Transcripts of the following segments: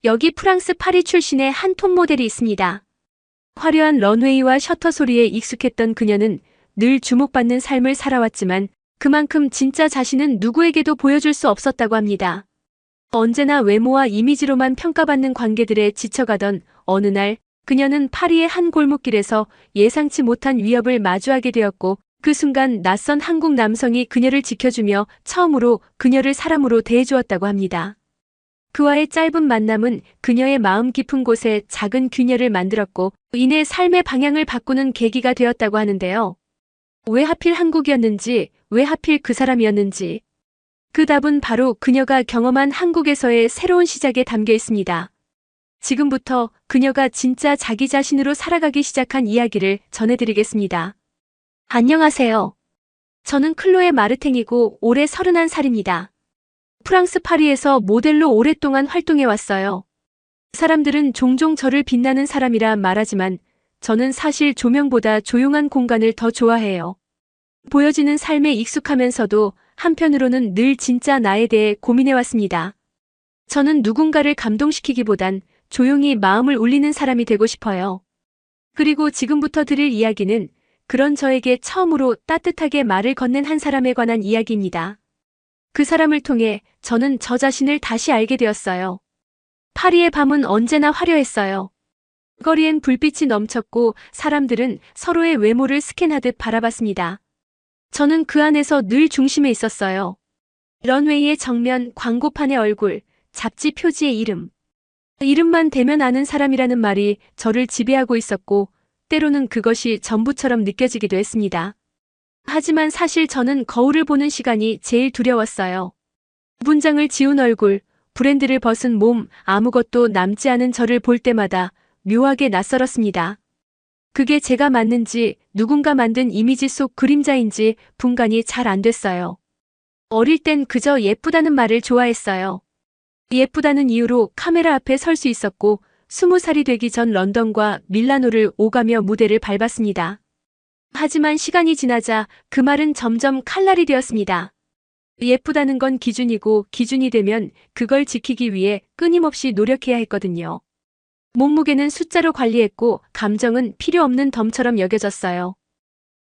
여기 프랑스 파리 출신의 한 톱 모델이 있습니다. 화려한 런웨이와 셔터 소리에 익숙했던 그녀는 늘 주목받는 삶을 살아왔지만 그만큼 진짜 자신은 누구에게도 보여줄 수 없었다고 합니다. 언제나 외모와 이미지로만 평가받는 관계들에 지쳐가던 어느 날 그녀는 파리의 한 골목길에서 예상치 못한 위협을 마주하게 되었고 그 순간 낯선 한국 남성이 그녀를 지켜주며 처음으로 그녀를 사람으로 대해주었다고 합니다. 그와의 짧은 만남은 그녀의 마음 깊은 곳에 작은 균열을 만들었고 이내 삶의 방향을 바꾸는 계기가 되었다고 하는데요. 왜 하필 한국이었는지, 왜 하필 그 사람이었는지. 그 답은 바로 그녀가 경험한 한국에서의 새로운 시작에 담겨 있습니다. 지금부터 그녀가 진짜 자기 자신으로 살아가기 시작한 이야기를 전해드리겠습니다. 안녕하세요. 저는 클로에 마르탱이고 올해 31살입니다. 프랑스 파리에서 모델로 오랫동안 활동해왔어요. 사람들은 종종 저를 빛나는 사람이라 말하지만 저는 사실 조명보다 조용한 공간을 더 좋아해요. 보여지는 삶에 익숙하면서도 한편으로는 늘 진짜 나에 대해 고민해왔습니다. 저는 누군가를 감동시키기보단 조용히 마음을 울리는 사람이 되고 싶어요. 그리고 지금부터 들을 이야기는 그런 저에게 처음으로 따뜻하게 말을 건넨 한 사람에 관한 이야기입니다. 그 사람을 통해 저는 저 자신을 다시 알게 되었어요. 파리의 밤은 언제나 화려했어요. 거리엔 불빛이 넘쳤고 사람들은 서로의 외모를 스캔하듯 바라봤습니다. 저는 그 안에서 늘 중심에 있었어요. 런웨이의 정면, 광고판의 얼굴, 잡지 표지의 이름. 이름만 대면 아는 사람이라는 말이 저를 지배하고 있었고 때로는 그것이 전부처럼 느껴지기도 했습니다. 하지만 사실 저는 거울을 보는 시간이 제일 두려웠어요. 문장을 지운 얼굴, 브랜드를 벗은 몸, 아무것도 남지 않은 저를 볼 때마다 묘하게 낯설었습니다. 그게 제가 맞는지 누군가 만든 이미지 속 그림자인지 분간이 잘 안 됐어요. 어릴 땐 그저 예쁘다는 말을 좋아했어요. 예쁘다는 이유로 카메라 앞에 설 수 있었고 20살이 되기 전 런던과 밀라노를 오가며 무대를 밟았습니다. 하지만 시간이 지나자 그 말은 점점 칼날이 되었습니다. 예쁘다는 건 기준이고 기준이 되면 그걸 지키기 위해 끊임없이 노력해야 했거든요. 몸무게는 숫자로 관리했고 감정은 필요 없는 덤처럼 여겨졌어요.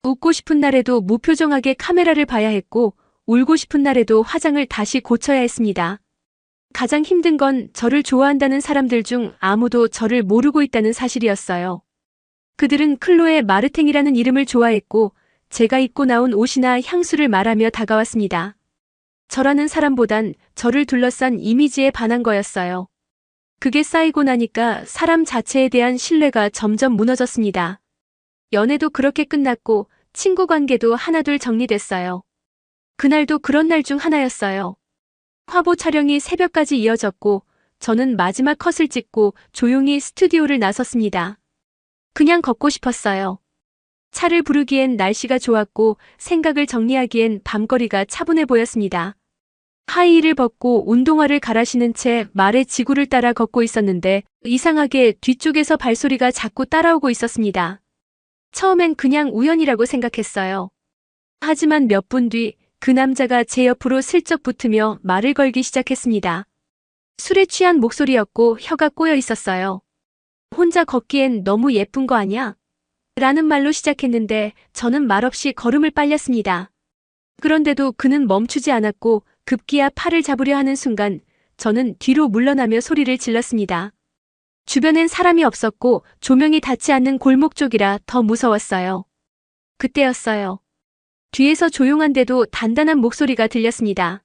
웃고 싶은 날에도 무표정하게 카메라를 봐야 했고 울고 싶은 날에도 화장을 다시 고쳐야 했습니다. 가장 힘든 건 저를 좋아한다는 사람들 중 아무도 저를 모르고 있다는 사실이었어요. 그들은 클로에 마르탱이라는 이름을 좋아했고 제가 입고 나온 옷이나 향수를 말하며 다가왔습니다. 저라는 사람보단 저를 둘러싼 이미지에 반한 거였어요. 그게 쌓이고 나니까 사람 자체에 대한 신뢰가 점점 무너졌습니다. 연애도 그렇게 끝났고 친구 관계도 하나둘 정리됐어요. 그날도 그런 날 중 하나였어요. 화보 촬영이 새벽까지 이어졌고 저는 마지막 컷을 찍고 조용히 스튜디오를 나섰습니다. 그냥 걷고 싶었어요. 차를 부르기엔 날씨가 좋았고 생각을 정리하기엔 밤거리가 차분해 보였습니다. 하이힐을 벗고 운동화를 갈아 신은 채 말의 지구를 따라 걷고 있었는데 이상하게 뒤쪽에서 발소리가 자꾸 따라오고 있었습니다. 처음엔 그냥 우연이라고 생각했어요. 하지만 몇 분 뒤 그 남자가 제 옆으로 슬쩍 붙으며 말을 걸기 시작했습니다. 술에 취한 목소리였고 혀가 꼬여 있었어요. 혼자 걷기엔 너무 예쁜 거 아냐? 라는 말로 시작했는데 저는 말없이 걸음을 빨렸습니다. 그런데도 그는 멈추지 않았고 급기야 팔을 잡으려 하는 순간 저는 뒤로 물러나며 소리를 질렀습니다. 주변엔 사람이 없었고 조명이 닿지 않는 골목 쪽이라 더 무서웠어요. 그때였어요. 뒤에서 조용한데도 단단한 목소리가 들렸습니다.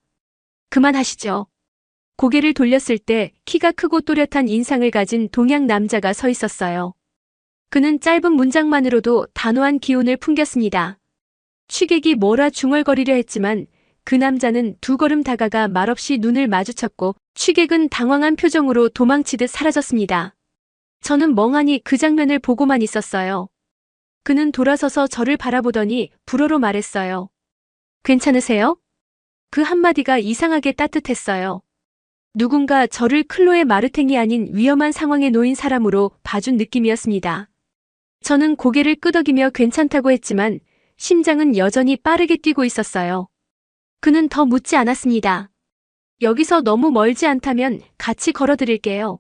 그만하시죠. 고개를 돌렸을 때 키가 크고 또렷한 인상을 가진 동양 남자가 서 있었어요. 그는 짧은 문장만으로도 단호한 기운을 풍겼습니다. 취객이 뭐라 중얼거리려 했지만 그 남자는 두 걸음 다가가 말없이 눈을 마주쳤고 취객은 당황한 표정으로 도망치듯 사라졌습니다. 저는 멍하니 그 장면을 보고만 있었어요. 그는 돌아서서 저를 바라보더니 불어로 말했어요. 괜찮으세요? 그 한마디가 이상하게 따뜻했어요. 누군가 저를 클로에 마르탱이 아닌 위험한 상황에 놓인 사람으로 봐준 느낌이었습니다. 저는 고개를 끄덕이며 괜찮다고 했지만 심장은 여전히 빠르게 뛰고 있었어요. 그는 더 묻지 않았습니다. 여기서 너무 멀지 않다면 같이 걸어드릴게요.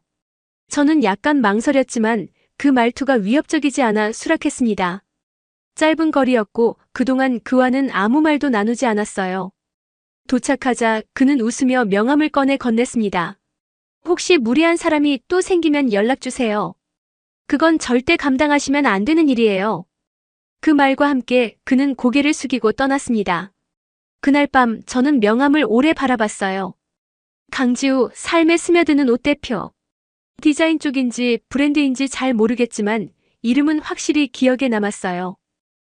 저는 약간 망설였지만 그 말투가 위협적이지 않아 수락했습니다. 짧은 거리였고 그동안 그와는 아무 말도 나누지 않았어요. 도착하자 그는 웃으며 명함을 꺼내 건넸습니다. 혹시 무리한 사람이 또 생기면 연락주세요. 그건 절대 감당하시면 안 되는 일이에요. 그 말과 함께 그는 고개를 숙이고 떠났습니다. 그날 밤 저는 명함을 오래 바라봤어요. 강지우, 삶에 스며드는 옷 대표. 디자인 쪽인지 브랜드인지 잘 모르겠지만 이름은 확실히 기억에 남았어요.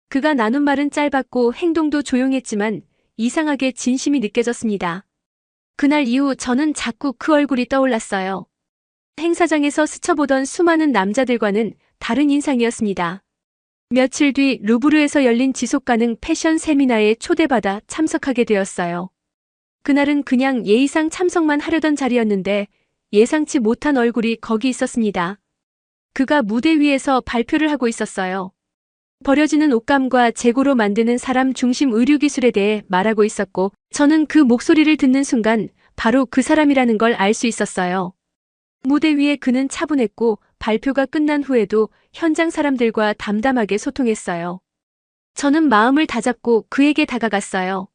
그가 나눈 말은 짧았고 행동도 조용했지만 이상하게 진심이 느껴졌습니다. 그날 이후 저는 자꾸 그 얼굴이 떠올랐어요. 행사장에서 스쳐보던 수많은 남자들과는 다른 인상이었습니다. 며칠 뒤 루브르에서 열린 지속가능 패션 세미나에 초대받아 참석하게 되었어요. 그날은 그냥 예의상 참석만 하려던 자리였는데 예상치 못한 얼굴이 거기 있었습니다. 그가 무대 위에서 발표를 하고 있었어요. 버려지는 옷감과 재고로 만드는 사람 중심 의류기술에 대해 말하고 있었고 저는 그 목소리를 듣는 순간 바로 그 사람이라는 걸 알 수 있었어요. 무대 위에 그는 차분했고 발표가 끝난 후에도 현장 사람들과 담담하게 소통했어요. 저는 마음을 다잡고 그에게 다가갔어요.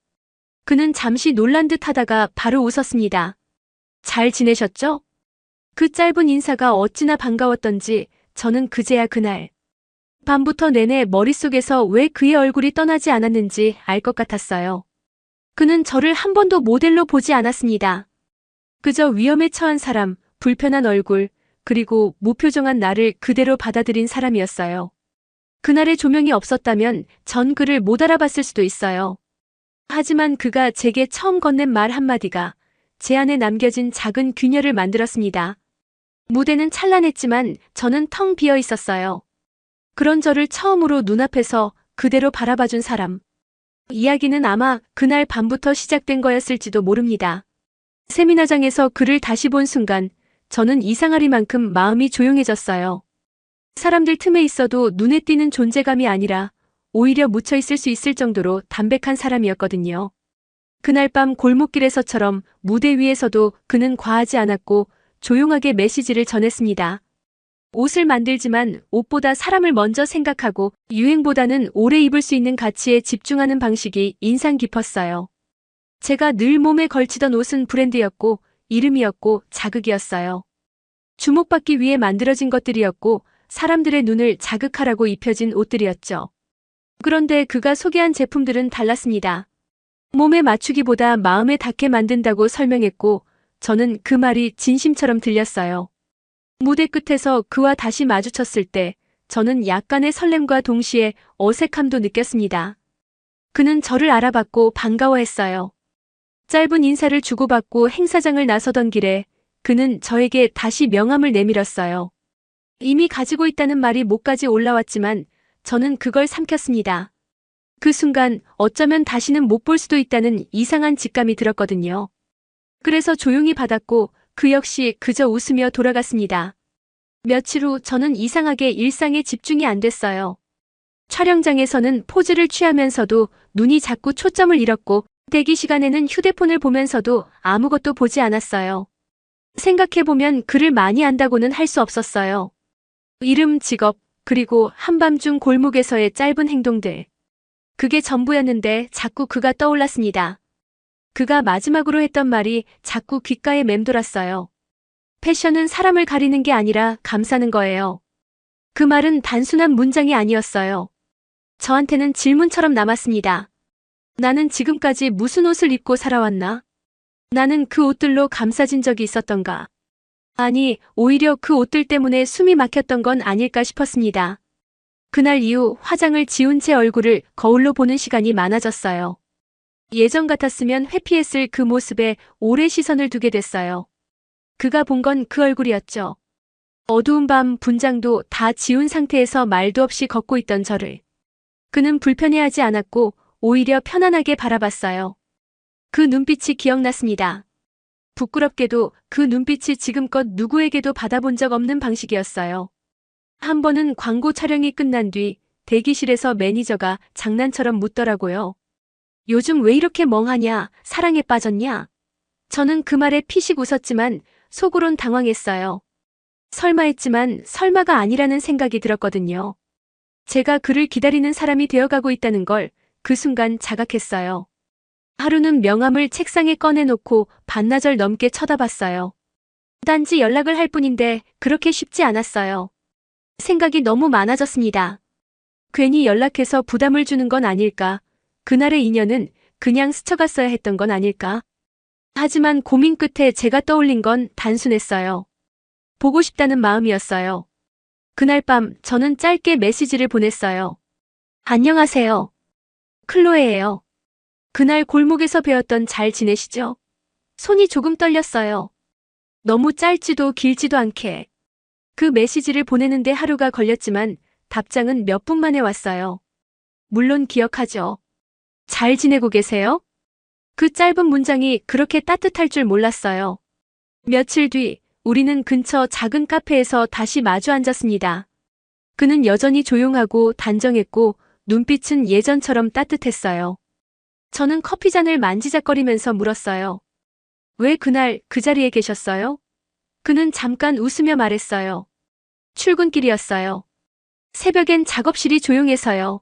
그는 잠시 놀란 듯 하다가 바로 웃었습니다. 잘 지내셨죠? 그 짧은 인사가 어찌나 반가웠던지 저는 그제야 그날 밤부터 내내 머릿속에서 왜 그의 얼굴이 떠나지 않았는지 알 것 같았어요. 그는 저를 한 번도 모델로 보지 않았습니다. 그저 위험에 처한 사람, 불편한 얼굴, 그리고 무표정한 나를 그대로 받아들인 사람이었어요. 그날의 조명이 없었다면 전 그를 못 알아봤을 수도 있어요. 하지만 그가 제게 처음 건넨 말 한마디가 제 안에 남겨진 작은 균열을 만들었습니다. 무대는 찬란했지만 저는 텅 비어 있었어요. 그런 저를 처음으로 눈앞에서 그대로 바라봐준 사람. 이야기는 아마 그날 밤부터 시작된 거였을지도 모릅니다. 세미나장에서 그를 다시 본 순간 저는 이상하리만큼 마음이 조용해졌어요. 사람들 틈에 있어도 눈에 띄는 존재감이 아니라 오히려 묻혀 있을 수 있을 정도로 담백한 사람이었거든요. 그날 밤 골목길에서처럼 무대 위에서도 그는 과하지 않았고 조용하게 메시지를 전했습니다. 옷을 만들지만 옷보다 사람을 먼저 생각하고 유행보다는 오래 입을 수 있는 가치에 집중하는 방식이 인상 깊었어요. 제가 늘 몸에 걸치던 옷은 브랜드였고 이름이었고 자극이었어요. 주목받기 위해 만들어진 것들이었고 사람들의 눈을 자극하라고 입혀진 옷들이었죠. 그런데 그가 소개한 제품들은 달랐습니다. 몸에 맞추기보다 마음에 닿게 만든다고 설명했고 저는 그 말이 진심처럼 들렸어요. 무대 끝에서 그와 다시 마주쳤을 때 저는 약간의 설렘과 동시에 어색함도 느꼈습니다. 그는 저를 알아봤고 반가워했어요. 짧은 인사를 주고받고 행사장을 나서던 길에 그는 저에게 다시 명함을 내밀었어요. 이미 가지고 있다는 말이 목까지 올라왔지만 저는 그걸 삼켰습니다. 그 순간 어쩌면 다시는 못 볼 수도 있다는 이상한 직감이 들었거든요. 그래서 조용히 받았고 그 역시 그저 웃으며 돌아갔습니다. 며칠 후 저는 이상하게 일상에 집중이 안 됐어요. 촬영장에서는 포즈를 취하면서도 눈이 자꾸 초점을 잃었고 대기 시간에는 휴대폰을 보면서도 아무것도 보지 않았어요. 생각해보면 그를 많이 안다고는 할 수 없었어요. 이름, 직업, 그리고 한밤중 골목에서의 짧은 행동들. 그게 전부였는데 자꾸 그가 떠올랐습니다. 그가 마지막으로 했던 말이 자꾸 귓가에 맴돌았어요. 패션은 사람을 가리는 게 아니라 감싸는 거예요. 그 말은 단순한 문장이 아니었어요. 저한테는 질문처럼 남았습니다. 나는 지금까지 무슨 옷을 입고 살아왔나? 나는 그 옷들로 감싸진 적이 있었던가? 아니, 오히려 그 옷들 때문에 숨이 막혔던 건 아닐까 싶었습니다. 그날 이후 화장을 지운 제 얼굴을 거울로 보는 시간이 많아졌어요. 예전 같았으면 회피했을 그 모습에 오래 시선을 두게 됐어요. 그가 본 건 그 얼굴이었죠. 어두운 밤 분장도 다 지운 상태에서 말도 없이 걷고 있던 저를. 그는 불편해하지 않았고 오히려 편안하게 바라봤어요. 그 눈빛이 기억났습니다. 부끄럽게도 그 눈빛이 지금껏 누구에게도 받아본 적 없는 방식이었어요. 한 번은 광고 촬영이 끝난 뒤 대기실에서 매니저가 장난처럼 묻더라고요. 요즘 왜 이렇게 멍하냐? 사랑에 빠졌냐? 저는 그 말에 피식 웃었지만 속으론 당황했어요. 설마 했지만 설마가 아니라는 생각이 들었거든요. 제가 그를 기다리는 사람이 되어가고 있다는 걸 그 순간 자각했어요. 하루는 명함을 책상에 꺼내놓고 반나절 넘게 쳐다봤어요. 단지 연락을 할 뿐인데 그렇게 쉽지 않았어요. 생각이 너무 많아졌습니다. 괜히 연락해서 부담을 주는 건 아닐까? 그날의 인연은 그냥 스쳐갔어야 했던 건 아닐까? 하지만 고민 끝에 제가 떠올린 건 단순했어요. 보고 싶다는 마음이었어요. 그날 밤 저는 짧게 메시지를 보냈어요. 안녕하세요. 클로에예요. 그날 골목에서 배웠던 잘 지내시죠? 손이 조금 떨렸어요. 너무 짧지도 길지도 않게. 그 메시지를 보내는데 하루가 걸렸지만 답장은 몇 분 만에 왔어요. 물론 기억하죠. 잘 지내고 계세요? 그 짧은 문장이 그렇게 따뜻할 줄 몰랐어요. 며칠 뒤 우리는 근처 작은 카페에서 다시 마주 앉았습니다. 그는 여전히 조용하고 단정했고 눈빛은 예전처럼 따뜻했어요. 저는 커피잔을 만지작거리면서 물었어요. 왜 그날 그 자리에 계셨어요? 그는 잠깐 웃으며 말했어요. 출근길이었어요. 새벽엔 작업실이 조용해서요.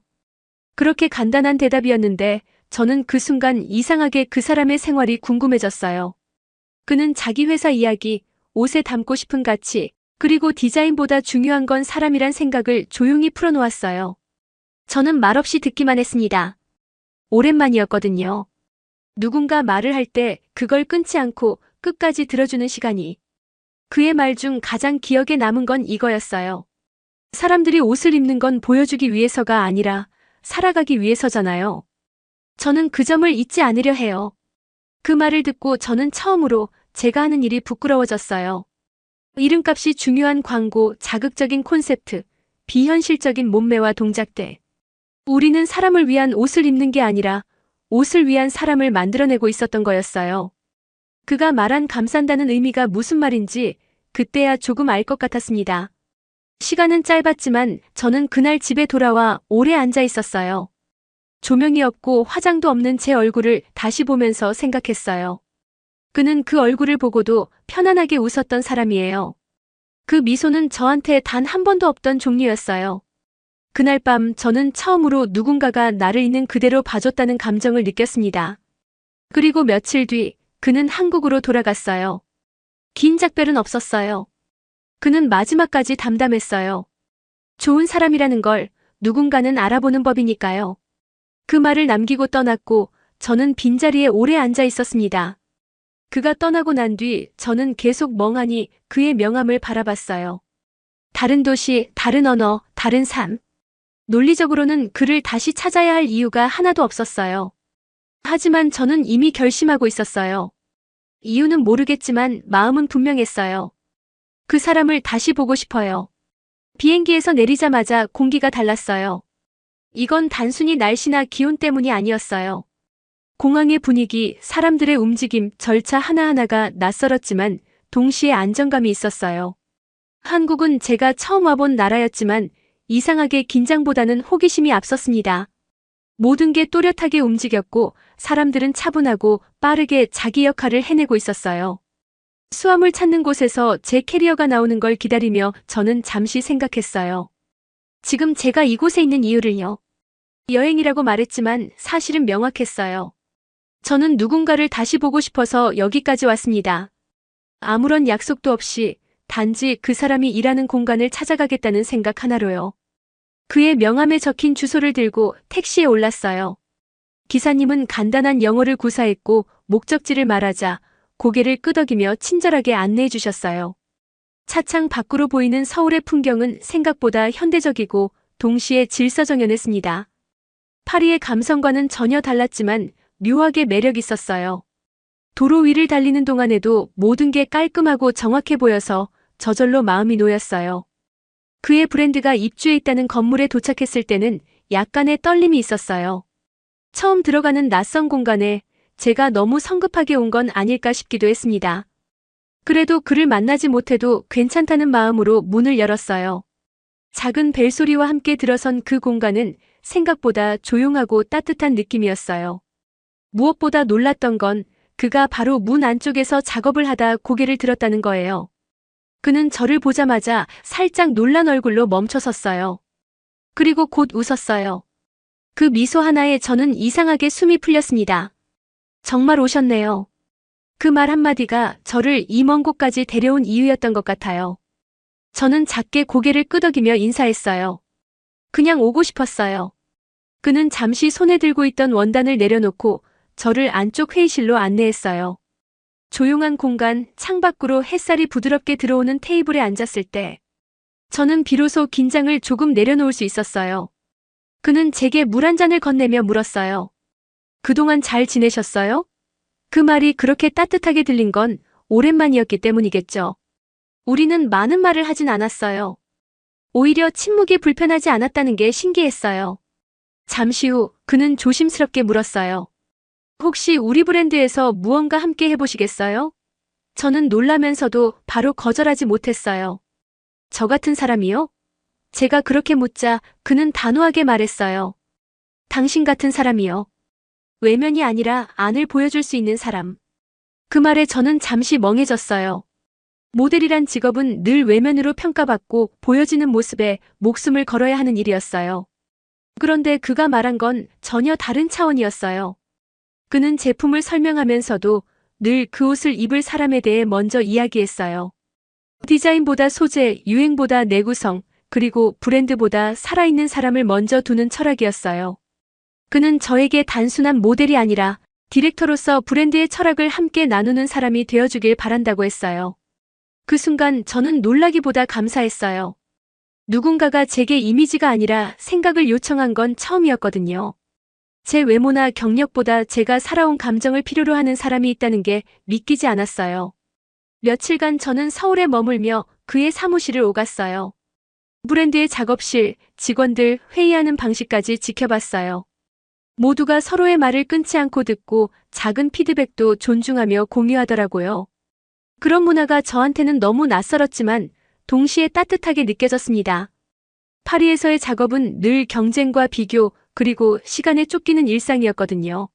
그렇게 간단한 대답이었는데 저는 그 순간 이상하게 그 사람의 생활이 궁금해졌어요. 그는 자기 회사 이야기, 옷에 담고 싶은 가치, 그리고 디자인보다 중요한 건 사람이란 생각을 조용히 풀어놓았어요. 저는 말없이 듣기만 했습니다. 오랜만이었거든요. 누군가 말을 할 때 그걸 끊지 않고 끝까지 들어주는 시간이. 그의 말 중 가장 기억에 남은 건 이거였어요. 사람들이 옷을 입는 건 보여주기 위해서가 아니라 살아가기 위해서잖아요. 저는 그 점을 잊지 않으려 해요. 그 말을 듣고 저는 처음으로 제가 하는 일이 부끄러워졌어요. 이름값이 중요한 광고, 자극적인 콘셉트, 비현실적인 몸매와 동작들. 우리는 사람을 위한 옷을 입는 게 아니라 옷을 위한 사람을 만들어내고 있었던 거였어요. 그가 말한 감싼다는 의미가 무슨 말인지 그때야 조금 알 것 같았습니다. 시간은 짧았지만 저는 그날 집에 돌아와 오래 앉아 있었어요. 조명이 없고 화장도 없는 제 얼굴을 다시 보면서 생각했어요. 그는 그 얼굴을 보고도 편안하게 웃었던 사람이에요. 그 미소는 저한테 단 한 번도 없던 종류였어요. 그날 밤 저는 처음으로 누군가가 나를 있는 그대로 봐줬다는 감정을 느꼈습니다. 그리고 며칠 뒤 그는 한국으로 돌아갔어요. 긴 작별은 없었어요. 그는 마지막까지 담담했어요. 좋은 사람이라는 걸 누군가는 알아보는 법이니까요. 그 말을 남기고 떠났고 저는 빈자리에 오래 앉아 있었습니다. 그가 떠나고 난 뒤 저는 계속 멍하니 그의 명함을 바라봤어요. 다른 도시, 다른 언어, 다른 삶. 논리적으로는 그를 다시 찾아야 할 이유가 하나도 없었어요. 하지만 저는 이미 결심하고 있었어요. 이유는 모르겠지만 마음은 분명했어요. 그 사람을 다시 보고 싶어요. 비행기에서 내리자마자 공기가 달랐어요. 이건 단순히 날씨나 기온 때문이 아니었어요. 공항의 분위기, 사람들의 움직임, 절차 하나하나가 낯설었지만 동시에 안정감이 있었어요. 한국은 제가 처음 와본 나라였지만 이상하게 긴장보다는 호기심이 앞섰습니다. 모든 게 또렷하게 움직였고 사람들은 차분하고 빠르게 자기 역할을 해내고 있었어요. 수암을 찾는 곳에서 제 캐리어가 나오는 걸 기다리며 저는 잠시 생각했어요. 지금 제가 이곳에 있는 이유를요. 여행이라고 말했지만 사실은 명확했어요. 저는 누군가를 다시 보고 싶어서 여기까지 왔습니다. 아무런 약속도 없이 단지 그 사람이 일하는 공간을 찾아가겠다는 생각 하나로요. 그의 명함에 적힌 주소를 들고 택시에 올랐어요. 기사님은 간단한 영어를 구사했고 목적지를 말하자 고개를 끄덕이며 친절하게 안내해 주셨어요. 차창 밖으로 보이는 서울의 풍경은 생각보다 현대적이고 동시에 질서정연했습니다. 파리의 감성과는 전혀 달랐지만 묘하게 매력 있었어요. 도로 위를 달리는 동안에도 모든 게 깔끔하고 정확해 보여서 저절로 마음이 놓였어요. 그의 브랜드가 입주해 있다는 건물에 도착했을 때는 약간의 떨림이 있었어요. 처음 들어가는 낯선 공간에 제가 너무 성급하게 온 건 아닐까 싶기도 했습니다. 그래도 그를 만나지 못해도 괜찮다는 마음으로 문을 열었어요. 작은 벨소리와 함께 들어선 그 공간은 생각보다 조용하고 따뜻한 느낌이었어요. 무엇보다 놀랐던 건 그가 바로 문 안쪽에서 작업을 하다 고개를 들었다는 거예요. 그는 저를 보자마자 살짝 놀란 얼굴로 멈춰섰어요. 그리고 곧 웃었어요. 그 미소 하나에 저는 이상하게 숨이 풀렸습니다. 정말 오셨네요. 그 말 한마디가 저를 이 먼 곳까지 데려온 이유였던 것 같아요. 저는 작게 고개를 끄덕이며 인사했어요. 그냥 오고 싶었어요. 그는 잠시 손에 들고 있던 원단을 내려놓고 저를 안쪽 회의실로 안내했어요. 조용한 공간, 창밖으로 햇살이 부드럽게 들어오는 테이블에 앉았을 때 저는 비로소 긴장을 조금 내려놓을 수 있었어요. 그는 제게 물 한 잔을 건네며 물었어요. 그동안 잘 지내셨어요? 그 말이 그렇게 따뜻하게 들린 건 오랜만이었기 때문이겠죠. 우리는 많은 말을 하진 않았어요. 오히려 침묵이 불편하지 않았다는 게 신기했어요. 잠시 후 그는 조심스럽게 물었어요. 혹시 우리 브랜드에서 무언가 함께 해보시겠어요? 저는 놀라면서도 바로 거절하지 못했어요. 저 같은 사람이요? 제가 그렇게 묻자 그는 단호하게 말했어요. 당신 같은 사람이요. 외면이 아니라 안을 보여줄 수 있는 사람. 그 말에 저는 잠시 멍해졌어요. 모델이란 직업은 늘 외면으로 평가받고 보여지는 모습에 목숨을 걸어야 하는 일이었어요. 그런데 그가 말한 건 전혀 다른 차원이었어요. 그는 제품을 설명하면서도 늘 그 옷을 입을 사람에 대해 먼저 이야기했어요. 디자인보다 소재, 유행보다 내구성, 그리고 브랜드보다 살아있는 사람을 먼저 두는 철학이었어요. 그는 저에게 단순한 모델이 아니라 디렉터로서 브랜드의 철학을 함께 나누는 사람이 되어주길 바란다고 했어요. 그 순간 저는 놀라기보다 감사했어요. 누군가가 제게 이미지가 아니라 생각을 요청한 건 처음이었거든요. 제 외모나 경력보다 제가 살아온 감정을 필요로 하는 사람이 있다는 게 믿기지 않았어요. 며칠간 저는 서울에 머물며 그의 사무실을 오갔어요. 브랜드의 작업실, 직원들, 회의하는 방식까지 지켜봤어요. 모두가 서로의 말을 끊지 않고 듣고 작은 피드백도 존중하며 공유하더라고요. 그런 문화가 저한테는 너무 낯설었지만 동시에 따뜻하게 느껴졌습니다. 파리에서의 작업은 늘 경쟁과 비교, 그리고 시간에 쫓기는 일상이었거든요.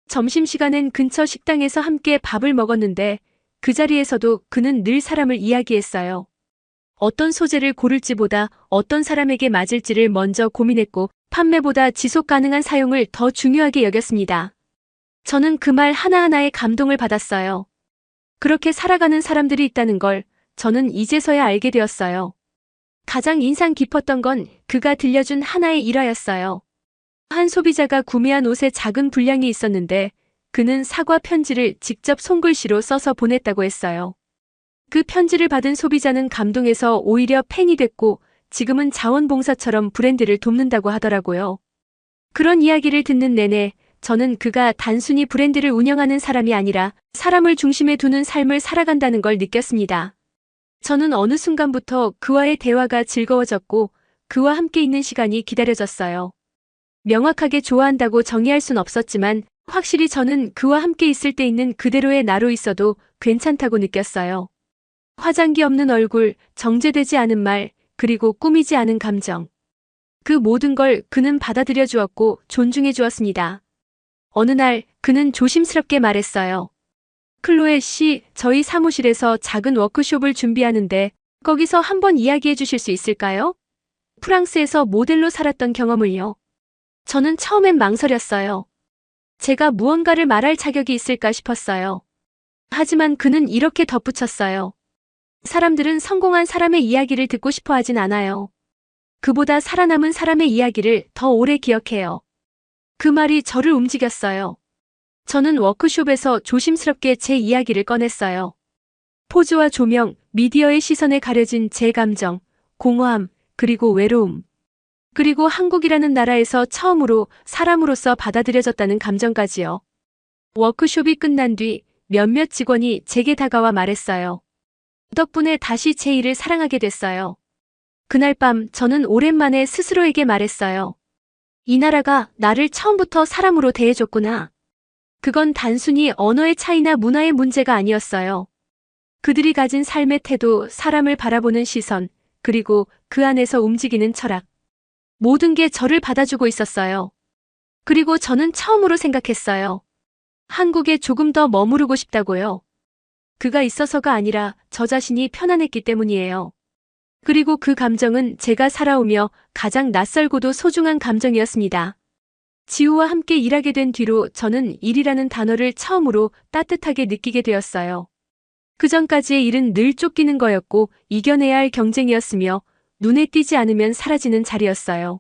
점심시간엔 근처 식당에서 함께 밥을 먹었는데 그 자리에서도 그는 늘 사람을 이야기했어요. 어떤 소재를 고를지보다 어떤 사람에게 맞을지를 먼저 고민했고 판매보다 지속 가능한 사용을 더 중요하게 여겼습니다. 저는 그 말 하나하나에 감동을 받았어요. 그렇게 살아가는 사람들이 있다는 걸 저는 이제서야 알게 되었어요. 가장 인상 깊었던 건 그가 들려준 하나의 일화였어요. 한 소비자가 구매한 옷에 작은 불량이 있었는데 그는 사과 편지를 직접 손글씨로 써서 보냈다고 했어요. 그 편지를 받은 소비자는 감동해서 오히려 팬이 됐고 지금은 자원봉사처럼 브랜드를 돕는다고 하더라고요. 그런 이야기를 듣는 내내 저는 그가 단순히 브랜드를 운영하는 사람이 아니라 사람을 중심에 두는 삶을 살아간다는 걸 느꼈습니다. 저는 어느 순간부터 그와의 대화가 즐거워졌고 그와 함께 있는 시간이 기다려졌어요. 명확하게 좋아한다고 정의할 순 없었지만 확실히 저는 그와 함께 있을 때 있는 그대로의 나로 있어도 괜찮다고 느꼈어요. 화장기 없는 얼굴, 정제되지 않은 말, 그리고 꾸미지 않은 감정. 그 모든 걸 그는 받아들여 주었고 존중해 주었습니다. 어느 날 그는 조심스럽게 말했어요. 클로에 씨, 저희 사무실에서 작은 워크숍을 준비하는데 거기서 한번 이야기해 주실 수 있을까요? 프랑스에서 모델로 살았던 경험을요. 저는 처음엔 망설였어요. 제가 무언가를 말할 자격이 있을까 싶었어요. 하지만 그는 이렇게 덧붙였어요. 사람들은 성공한 사람의 이야기를 듣고 싶어 하진 않아요. 그보다 살아남은 사람의 이야기를 더 오래 기억해요. 그 말이 저를 움직였어요. 저는 워크숍에서 조심스럽게 제 이야기를 꺼냈어요. 포즈와 조명, 미디어의 시선에 가려진 제 감정, 공허함, 그리고 외로움. 그리고 한국이라는 나라에서 처음으로 사람으로서 받아들여졌다는 감정까지요. 워크숍이 끝난 뒤 몇몇 직원이 제게 다가와 말했어요. 덕분에 다시 제 일을 사랑하게 됐어요. 그날 밤 저는 오랜만에 스스로에게 말했어요. 이 나라가 나를 처음부터 사람으로 대해줬구나. 그건 단순히 언어의 차이나 문화의 문제가 아니었어요. 그들이 가진 삶의 태도, 사람을 바라보는 시선, 그리고 그 안에서 움직이는 철학. 모든 게 저를 받아주고 있었어요. 그리고 저는 처음으로 생각했어요. 한국에 조금 더 머무르고 싶다고요. 그가 있어서가 아니라 저 자신이 편안했기 때문이에요. 그리고 그 감정은 제가 살아오며 가장 낯설고도 소중한 감정이었습니다. 지우와 함께 일하게 된 뒤로 저는 일이라는 단어를 처음으로 따뜻하게 느끼게 되었어요. 그전까지의 일은 늘 쫓기는 거였고 이겨내야 할 경쟁이었으며 눈에 띄지 않으면 사라지는 자리였어요.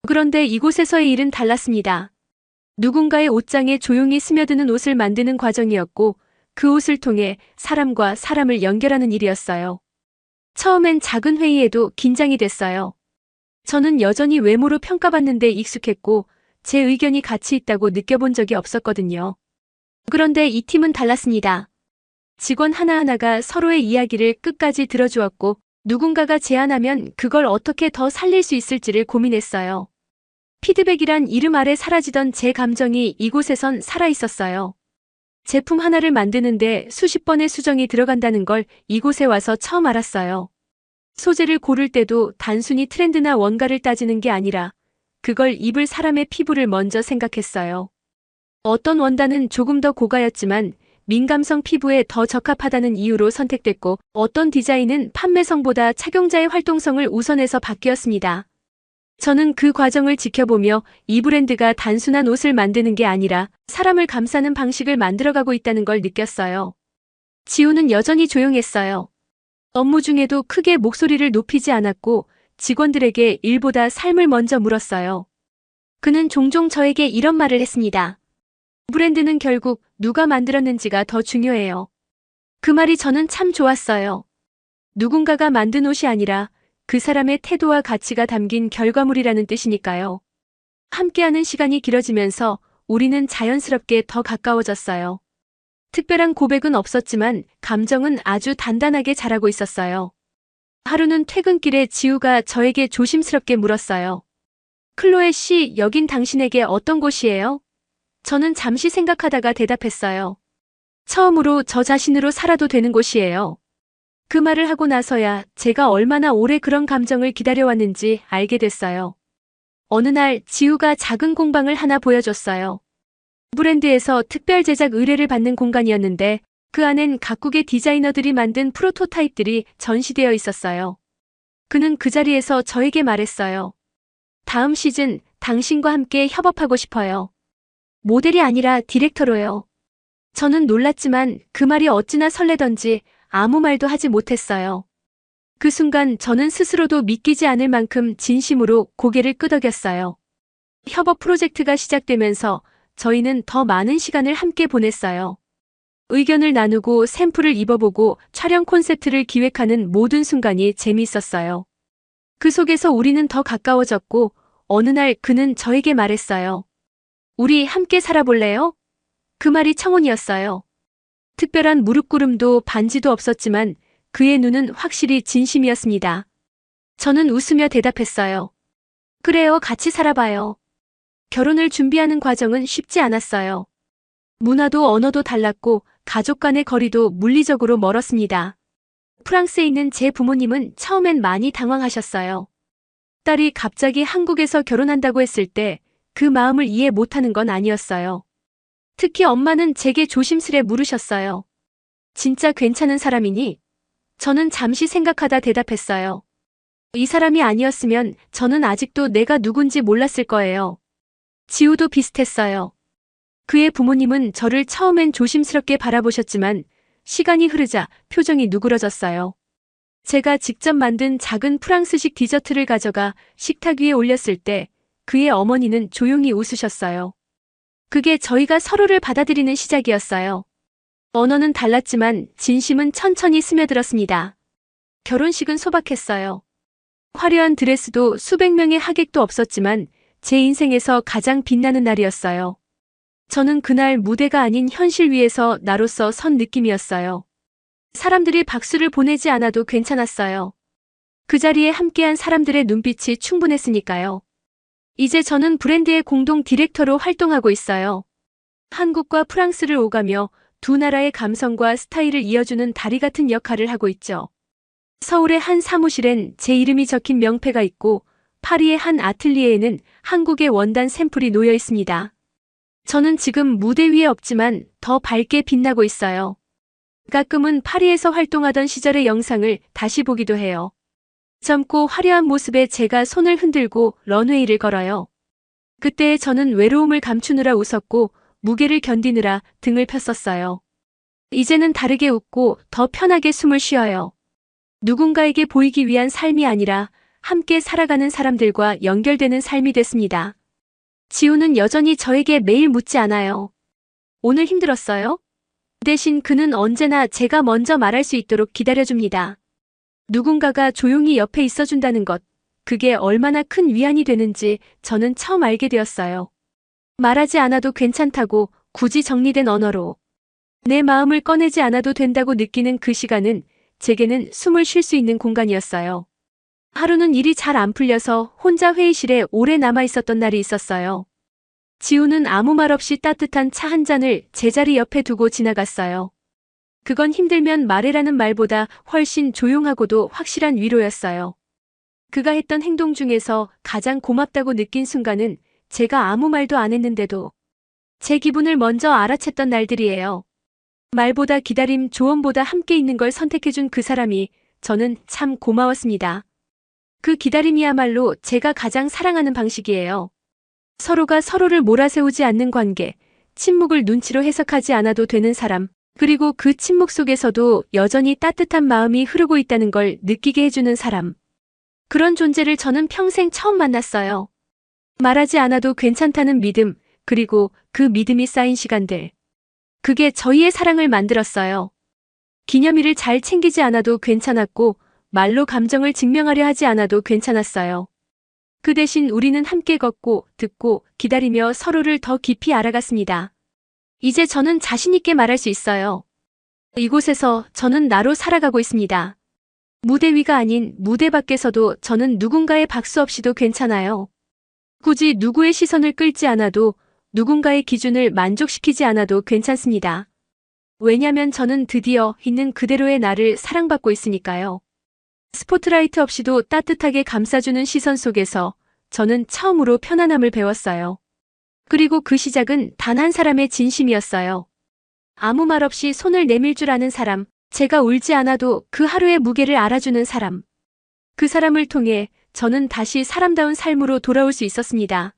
그런데 이곳에서의 일은 달랐습니다. 누군가의 옷장에 조용히 스며드는 옷을 만드는 과정이었고 그 옷을 통해 사람과 사람을 연결하는 일이었어요. 처음엔 작은 회의에도 긴장이 됐어요. 저는 여전히 외모로 평가받는 데 익숙했고 제 의견이 가치 있다고 느껴본 적이 없었거든요. 그런데 이 팀은 달랐습니다. 직원 하나하나가 서로의 이야기를 끝까지 들어주었고 누군가가 제안하면 그걸 어떻게 더 살릴 수 있을지를 고민했어요. 피드백이란 이름 아래 사라지던 제 감정이 이곳에선 살아있었어요. 제품 하나를 만드는데 수십 번의 수정이 들어간다는 걸 이곳에 와서 처음 알았어요. 소재를 고를 때도 단순히 트렌드나 원가를 따지는 게 아니라 그걸 입을 사람의 피부를 먼저 생각했어요. 어떤 원단은 조금 더 고가였지만 민감성 피부에 더 적합하다는 이유로 선택됐고 어떤 디자인은 판매성보다 착용자의 활동성을 우선해서 바뀌었습니다. 저는 그 과정을 지켜보며 이 브랜드가 단순한 옷을 만드는 게 아니라 사람을 감싸는 방식을 만들어가고 있다는 걸 느꼈어요. 지우는 여전히 조용했어요. 업무 중에도 크게 목소리를 높이지 않았고 직원들에게 일보다 삶을 먼저 물었어요. 그는 종종 저에게 이런 말을 했습니다. 브랜드는 결국 누가 만들었는지가 더 중요해요. 그 말이 저는 참 좋았어요. 누군가가 만든 옷이 아니라 그 사람의 태도와 가치가 담긴 결과물이라는 뜻이니까요. 함께하는 시간이 길어지면서 우리는 자연스럽게 더 가까워졌어요. 특별한 고백은 없었지만 감정은 아주 단단하게 자라고 있었어요. 하루는 퇴근길에 지우가 저에게 조심스럽게 물었어요. 클로에 씨, 여긴 당신에게 어떤 곳이에요? 저는 잠시 생각하다가 대답했어요. 처음으로 저 자신으로 살아도 되는 곳이에요. 그 말을 하고 나서야 제가 얼마나 오래 그런 감정을 기다려왔는지 알게 됐어요. 어느 날 지우가 작은 공방을 하나 보여줬어요. 브랜드에서 특별 제작 의뢰를 받는 공간이었는데 그 안엔 각국의 디자이너들이 만든 프로토타입들이 전시되어 있었어요. 그는 그 자리에서 저에게 말했어요. 다음 시즌 당신과 함께 협업하고 싶어요. 모델이 아니라 디렉터로요. 저는 놀랐지만 그 말이 어찌나 설레던지 아무 말도 하지 못했어요. 그 순간 저는 스스로도 믿기지 않을 만큼 진심으로 고개를 끄덕였어요. 협업 프로젝트가 시작되면서 저희는 더 많은 시간을 함께 보냈어요. 의견을 나누고 샘플을 입어보고 촬영 콘셉트를 기획하는 모든 순간이 재미있었어요. 그 속에서 우리는 더 가까워졌고 어느 날 그는 저에게 말했어요. 우리 함께 살아볼래요? 그 말이 청혼이었어요. 특별한 무릎꿇음도 반지도 없었지만 그의 눈은 확실히 진심이었습니다. 저는 웃으며 대답했어요. 그래요, 같이 살아봐요. 결혼을 준비하는 과정은 쉽지 않았어요. 문화도 언어도 달랐고 가족 간의 거리도 물리적으로 멀었습니다. 프랑스에 있는 제 부모님은 처음엔 많이 당황하셨어요. 딸이 갑자기 한국에서 결혼한다고 했을 때 그 마음을 이해 못하는 건 아니었어요. 특히 엄마는 제게 조심스레 물으셨어요. 진짜 괜찮은 사람이니? 저는 잠시 생각하다 대답했어요. 이 사람이 아니었으면 저는 아직도 내가 누군지 몰랐을 거예요. 지우도 비슷했어요. 그의 부모님은 저를 처음엔 조심스럽게 바라보셨지만 시간이 흐르자 표정이 누그러졌어요. 제가 직접 만든 작은 프랑스식 디저트를 가져가 식탁 위에 올렸을 때 그의 어머니는 조용히 웃으셨어요. 그게 저희가 서로를 받아들이는 시작이었어요. 언어는 달랐지만 진심은 천천히 스며들었습니다. 결혼식은 소박했어요. 화려한 드레스도 수백 명의 하객도 없었지만 제 인생에서 가장 빛나는 날이었어요. 저는 그날 무대가 아닌 현실 위에서 나로서 선 느낌이었어요. 사람들이 박수를 보내지 않아도 괜찮았어요. 그 자리에 함께한 사람들의 눈빛이 충분했으니까요. 이제 저는 브랜드의 공동 디렉터로 활동하고 있어요. 한국과 프랑스를 오가며 두 나라의 감성과 스타일을 이어주는 다리 같은 역할을 하고 있죠. 서울의 한 사무실엔 제 이름이 적힌 명패가 있고 파리의 한 아틀리에에는 한국의 원단 샘플이 놓여 있습니다. 저는 지금 무대 위에 없지만 더 밝게 빛나고 있어요. 가끔은 파리에서 활동하던 시절의 영상을 다시 보기도 해요. 젊고 화려한 모습에 제가 손을 흔들고 런웨이를 걸어요. 그때 저는 외로움을 감추느라 웃었고 무게를 견디느라 등을 폈었어요. 이제는 다르게 웃고 더 편하게 숨을 쉬어요. 누군가에게 보이기 위한 삶이 아니라 함께 살아가는 사람들과 연결되는 삶이 됐습니다. 지우는 여전히 저에게 매일 묻지 않아요. 오늘 힘들었어요? 대신 그는 언제나 제가 먼저 말할 수 있도록 기다려줍니다. 누군가가 조용히 옆에 있어준다는 것, 그게 얼마나 큰 위안이 되는지 저는 처음 알게 되었어요. 말하지 않아도 괜찮다고 굳이 정리된 언어로 내 마음을 꺼내지 않아도 된다고 느끼는 그 시간은 제게는 숨을 쉴 수 있는 공간이었어요. 하루는 일이 잘 안 풀려서 혼자 회의실에 오래 남아 있었던 날이 있었어요. 지우는 아무 말 없이 따뜻한 차 한 잔을 제 자리 옆에 두고 지나갔어요. 그건 힘들면 말해라는 말보다 훨씬 조용하고도 확실한 위로였어요. 그가 했던 행동 중에서 가장 고맙다고 느낀 순간은 제가 아무 말도 안 했는데도 제 기분을 먼저 알아챘던 날들이에요. 말보다 기다림, 조언보다 함께 있는 걸 선택해준 그 사람이 저는 참 고마웠습니다. 그 기다림이야말로 제가 가장 사랑하는 방식이에요. 서로가 서로를 몰아세우지 않는 관계, 침묵을 눈치로 해석하지 않아도 되는 사람, 그리고 그 침묵 속에서도 여전히 따뜻한 마음이 흐르고 있다는 걸 느끼게 해주는 사람. 그런 존재를 저는 평생 처음 만났어요. 말하지 않아도 괜찮다는 믿음, 그리고 그 믿음이 쌓인 시간들. 그게 저희의 사랑을 만들었어요. 기념일을 잘 챙기지 않아도 괜찮았고, 말로 감정을 증명하려 하지 않아도 괜찮았어요. 그 대신 우리는 함께 걷고, 듣고, 기다리며 서로를 더 깊이 알아갔습니다. 이제 저는 자신 있게 말할 수 있어요. 이곳에서 저는 나로 살아가고 있습니다. 무대 위가 아닌 무대 밖에서도 저는 누군가의 박수 없이도 괜찮아요. 굳이 누구의 시선을 끌지 않아도 누군가의 기준을 만족시키지 않아도 괜찮습니다. 왜냐면 저는 드디어 있는 그대로의 나를 사랑받고 있으니까요. 스포트라이트 없이도 따뜻하게 감싸주는 시선 속에서 저는 처음으로 편안함을 배웠어요. 그리고 그 시작은 단 한 사람의 진심이었어요. 아무 말 없이 손을 내밀 줄 아는 사람, 제가 울지 않아도 그 하루의 무게를 알아주는 사람. 그 사람을 통해 저는 다시 사람다운 삶으로 돌아올 수 있었습니다.